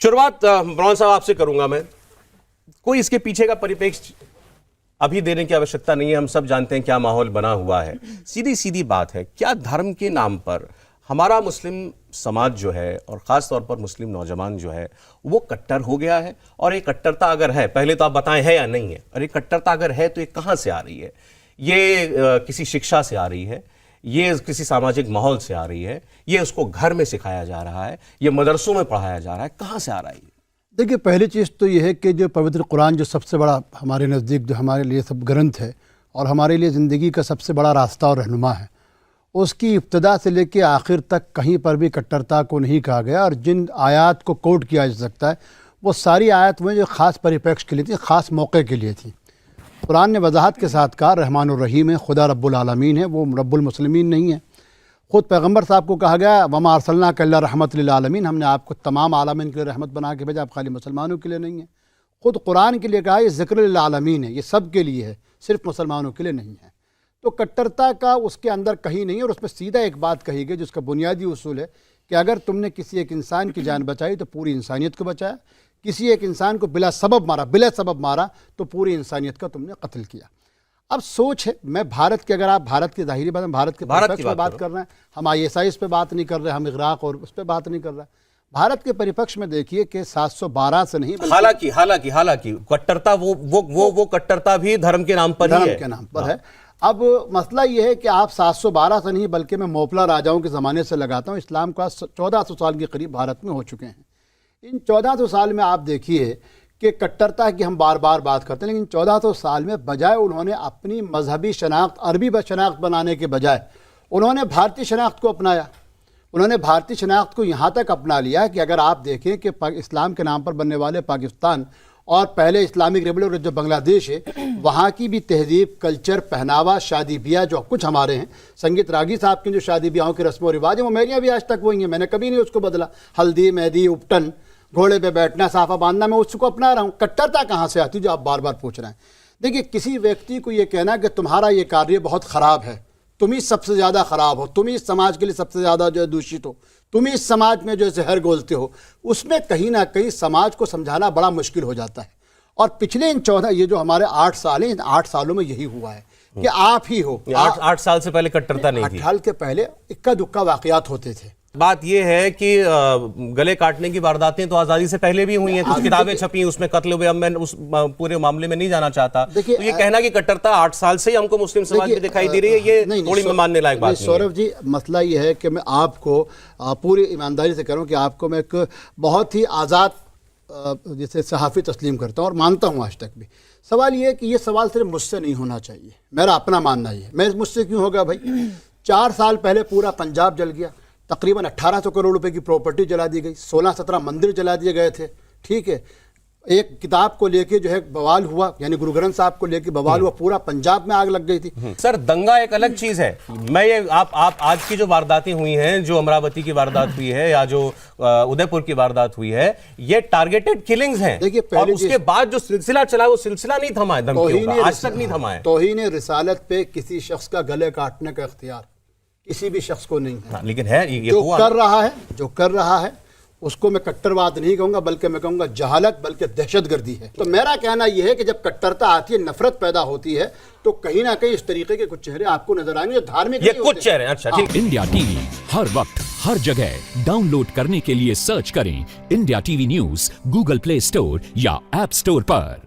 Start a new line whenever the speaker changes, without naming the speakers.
शुरुआत ब्रॉन साहब आपसे करूंगा मैं। कोई इसके पीछे का परिप्रेक्ष्य अभी देने की आवश्यकता नहीं है, हम सब जानते हैं क्या माहौल बना हुआ है। सीधी सीधी बात है, क्या धर्म के नाम पर हमारा मुस्लिम समाज जो है और ख़ास तौर पर मुस्लिम नौजवान जो है वो कट्टर हो गया है? और ये कट्टरता अगर है, पहले तो आप बताएं है या नहीं है, और ये कट्टरता अगर है तो ये कहाँ से आ रही है? ये किसी शिक्षा से आ रही है, ये किसी सामाजिक माहौल से आ रही है, ये उसको घर में सिखाया जा रहा है, ये मदरसों में पढ़ाया जा रहा है, कहाँ से आ रहा है?
देखिए, पहली चीज़ तो ये है कि जो पवित्र कुरान जो सबसे बड़ा हमारे नज़दीक जो हमारे लिए सब ग्रंथ है और हमारे लिए ज़िंदगी का सबसे बड़ा रास्ता और रहनुमा है, उसकी इब्तदा से लेकर आखिर तक कहीं पर भी कट्टरता को नहीं कहा गया। और जिन आयत को कोट किया जा सकता है वो सारी आयत में जो ख़ास परिप्रेक्ष्य के लिए थी, ख़ास मौके के लिए थी। कुरान ने वजाहत के साथ कहा रहमान और रहीम है, खुदा रब्बुल आलमीन है, वो रब्बुल मुस्लिमीन नहीं है। ख़ुद पैगम्बर साहब को कहा गया वमा अरसलनाका इल्ला रहमत लिल आलमीन, हमने आपको तमाम आलमीन के लिए रहमत बना के भेजा, आप खाली मुसलमानों के लिए नहीं है। ख़ुद कुरान के लिए कहा ये ज़िक्र लिल आलमीन है, ये सब के लिए है, सिर्फ मुसलमानों के लिए नहीं है। तो कट्टरता का उसके अंदर कहीं नहीं है। और उसमें सीधा एक बात कही गई जिसका बुनियादी उसूल है कि अगर तुमने किसी एक इंसान की जान बचाई तो पूरी इंसानियत को बचाया, किसी एक इंसान को बिला सबब मारा तो पूरी इंसानियत का तुमने कत्ल किया। अब सोच है, मैं भारत के, अगर आप भारत की ज़ाहिरी बात, भारत के परिप्रेक्ष्य पे बात कर रहे हैं, हम ISIS पे बात नहीं कर रहे, हम इगराक और उस पर बात नहीं कर रहे। भारत के परिप्रेक्ष्य में देखिए कि 712 से नहीं,
हालांकि कट्टरता वो कट्टरता भी धर्म के नाम पर ही है,
के नाम पर है। अब मसला ये है कि आप 712 से नहीं बल्कि मैं मोपला राजाओं के ज़माने से लगाता हूँ, इस्लाम का 1400 साल के करीब भारत में हो चुके हैं। इन 1400 साल में आप देखिए कि कट्टरता की हम बार बार बात करते हैं, लेकिन 1400 साल में बजाय उन्होंने अपनी मजहबी शनाख्त, अरबी शनाख्त बनाने के बजाय उन्होंने भारतीय शनाख्त को अपनाया। उन्होंने भारतीय शनाख्त को यहाँ तक अपना लिया कि अगर आप देखें कि इस्लाम के नाम पर बनने वाले पाकिस्तान और पहले इस्लामिक रिपब्लिक जो बांग्लादेश है, वहाँ की भी तहजीब, कल्चर, पहनावा, शादी ब्याह जो कुछ हमारे हैं, संगीत रागी साहब की जो शादी ब्याहों की रस्म व रिवाज है वो मेरी भी आज तक वही है, मैंने कभी नहीं उसको बदला। हल्दी, मेहंदी, उपटन, घोड़े पे बैठना, साफा बांधना, मैं उसको अपना रहा हूँ। कट्टरता कहाँ से आती है जो आप बार बार पूछ रहे हैं? देखिए, किसी व्यक्ति को ये कहना कि तुम्हारा ये कार्य बहुत ख़राब है, तुम ही सबसे ज़्यादा ख़राब हो, तुम ही इस समाज के लिए सबसे ज़्यादा जो है दूषित हो, तुम ही इस समाज में जो जहर घोलते हो, उसमें कहीं ना कहीं समाज को समझाना बड़ा मुश्किल हो जाता है। और पिछले इन 14 ये जो हमारे 8 साल हैं, इन 8 सालों में यही हुआ है कि आप ही हो।
8 साल से पहले कट्टरता नहीं थी।
8 साल के पहले इक्का दुक्का वाकयात होते थे।
बात यह है कि गले काटने की वारदातें तो आज़ादी से पहले भी हुई हैं, कुछ किताबें छपी, उसमें कत्ल हुए। अब मैं उस पूरे मामले में नहीं जाना चाहता। तो ये कहना कि कट्टरता 8 साल से ही हमको मुस्लिम समाज में दिखाई दे रही है, ये थोड़ी मानने लायक बात नहीं है।
सौरभ जी, मसला ये है कि मैं आपको पूरी ईमानदारी से कह रहा हूँ कि आपको मैं एक बहुत ही आज़ाद जैसे सहाफ़ी तस्लीम करता हूँ और मानता हूँ आज तक भी। सवाल ये है कि ये सवाल सिर्फ मुझसे नहीं होना चाहिए, मेरा अपना मानना ही है। मैं मुझसे क्यों होगा भाई? 4 साल पहले पूरा पंजाब जल गया, तकरीबन 1800 करोड़ रुपए की प्रॉपर्टी जला दी गई, 16-17 मंदिर जला दिए गए थे, ठीक है। एक किताब को लेके जो है बवाल हुआ, यानी गुरु ग्रंथ साहब को लेके बवाल हुआ, पूरा पंजाब में आग लग गई थी।
सर, दंगा एक अलग चीज है। मैं ये आप आज की जो वारदातें हुई हैं, जो अमरावती की वारदात हुई है या जो उदयपुर की वारदात हुई है, ये टारगेटेड किलिंग्स हैं।
देखिए,
और उसके बाद जो सिलसिला चला वो सिलसिला नहीं थमा है, धमकियों का आज तक नहीं थमा है।
तौहीन रिसालत पे किसी शख्स का गले काटने का इख्तियार किसी भी शख्स को नहीं है।
लेकिन है ये
जो कर रहा है उसको मैं कट्टरवाद नहीं कहूंगा, बल्कि मैं कहूंगा जहालत, बल्कि दहशतगर्दी है। तो मेरा कहना यह है कि जब कट्टरता आती है, नफरत पैदा होती है, तो कहीं ना कहीं इस तरीके के कुछ चेहरे आपको नजर आएंगे जो धार्मिक
ये कुछ चेहरे। अच्छा, ठीक।
इंडिया टीवी हर वक्त हर जगह डाउनलोड करने के लिए सर्च करें India TV news Google play store या ऐप स्टोर पर।